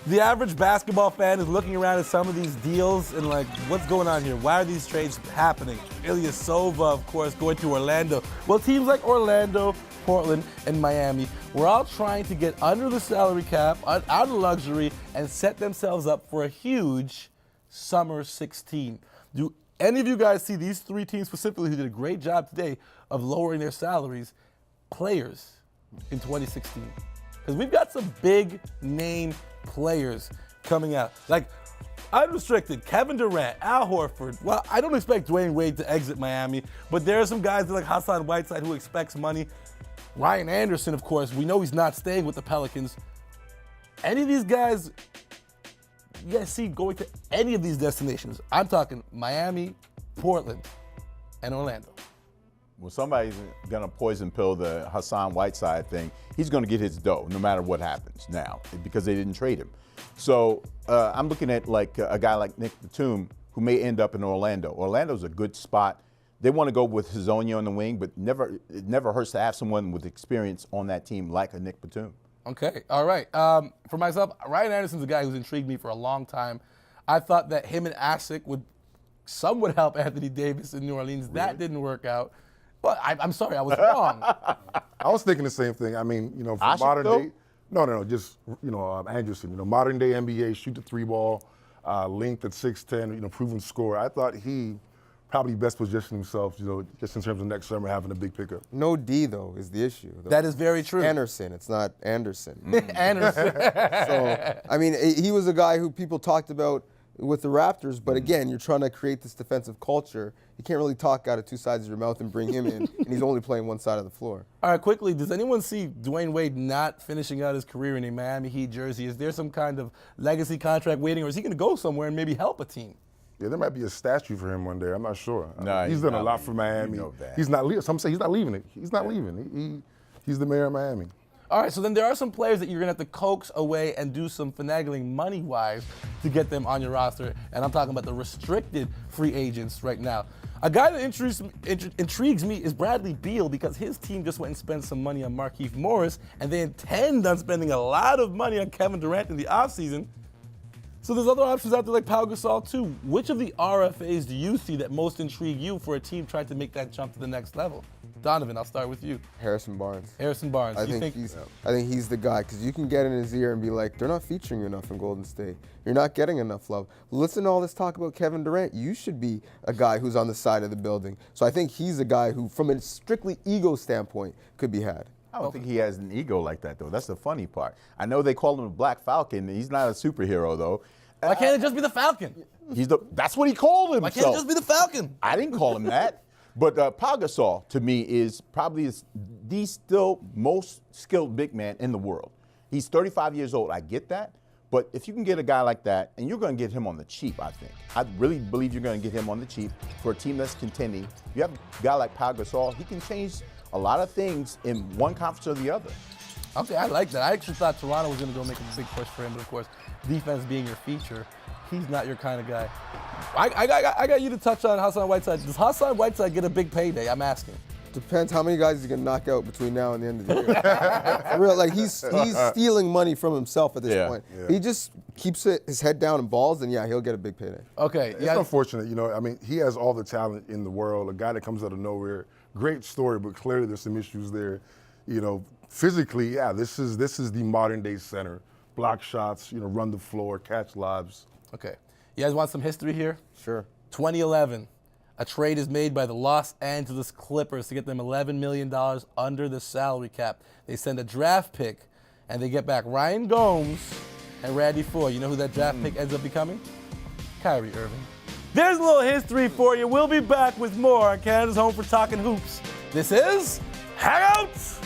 The average basketball fan is looking around at some of these deals and like, what's going on here? Why are these trades happening? Ilyasova, of course, going to Orlando. Well, teams like Orlando, Portland, and Miami, we're all trying to get under the salary cap, out of luxury, and set themselves up for a huge Summer 16. Do any of you guys see these three teams specifically who did a great job today of lowering their salaries, players in 2016? Because we've got some big name players coming out. Like, unrestricted, Kevin Durant, Al Horford. Well, I don't expect Dwayne Wade to exit Miami, but there are some guys like Hassan Whiteside who expects money. Ryan Anderson, of course, we know he's not staying with the Pelicans. Any of these guys, you guys see going to any of these destinations? I'm talking Miami, Portland, and Orlando. Well, somebody's going to poison pill the Hassan Whiteside thing. He's going to get his dough no matter what happens now because they didn't trade him. So I'm looking at like a guy like Nick Batum who may end up in Orlando. Orlando's a good spot. They want to go with Hezonja on the wing, but it never hurts to have someone with experience on that team like a Nick Batum. Okay, all right. For myself, Ryan Anderson's a guy who's intrigued me for a long time. I thought that him and Asik would somewhat help Anthony Davis in New Orleans. Really? That didn't work out. But I'm sorry, I was wrong. I was thinking the same thing. I mean, for Asik, modern though? day, no, just Anderson. Modern day NBA, shoot the three ball, length at 6'10", proven scorer. I thought he probably best positioned himself, just in terms of next summer having a big pickup. No D though is the issue. That is very true. Anderson, it's not Anderson. Anderson. So I mean, he was a guy who people talked about with the Raptors, but again, you're trying to create this defensive culture. You can't really talk out of two sides of your mouth and bring him in, and he's only playing one side of the floor. All right, quickly, does anyone see Dwayne Wade not finishing out his career in a Miami Heat jersey? Is there some kind of legacy contract waiting, or is he going to go somewhere and maybe help a team? Yeah, there might be a statue for him one day. I'm not sure. No, he's done a lot for Miami. You know that. He's not leaving. Some say he's not leaving it. He's not leaving. He's the mayor of Miami. All right, so then there are some players that you're going to have to coax away and do some finagling money-wise to get them on your roster, and I'm talking about the restricted free agents right now. A guy that intrigues me is Bradley Beal because his team just went and spent some money on Markieff Morris, and they intend on spending a lot of money on Kevin Durant in the offseason. So there's other options out there like Pau Gasol too. Which of the RFAs do you see that most intrigue you for a team trying to make that jump to the next level? Donovan, I'll start with you. Harrison Barnes. Harrison Barnes. I think he's the guy because you can get in his ear and be like, they're not featuring you enough in Golden State. You're not getting enough love. Listen to all this talk about Kevin Durant. You should be a guy who's on the side of the building. So I think he's a guy who, from a strictly ego standpoint, could be had. I don't think he has an ego like that, though. That's the funny part. I know they call him a Black Falcon. He's not a superhero, though. Why can't it just be the Falcon? That's what he called himself. Why can't it just be the Falcon? I didn't call him that. But Pau Gasol, to me, is probably the still most skilled big man in the world. He's 35 years old. I get that. But if you can get a guy like that, and you're going to get him on the cheap, I think. I really believe you're going to get him on the cheap for a team that's contending. You have a guy like Pau Gasol, he can change a lot of things in one conference or the other. Okay, I like that. I actually thought Toronto was going to go make a big push for him, but of course, defense being your feature, he's not your kind of guy. I got you to touch on Hassan Whiteside. Does Hassan Whiteside get a big payday? I'm asking. Depends how many guys he's going to knock out between now and the end of the year. For real, like he's stealing money from himself at this point. Yeah. He just keeps his head down and balls, and yeah, he'll get a big payday. Okay. It's unfortunate, I mean, he has all the talent in the world, a guy that comes out of nowhere. Great story, but clearly there's some issues there. Physically, yeah, this is the modern day center. Block shots, run the floor, catch lobs. Okay. You guys want some history here? Sure. 2011, a trade is made by the Los Angeles Clippers to get them $11 million under the salary cap. They send a draft pick, and they get back Ryan Gomes and Randy Foye. You know who that draft pick ends up becoming? Kyrie Irving. There's a little history for you. We'll be back with more on Canada's Home for Talking Hoops. This is Hangouts.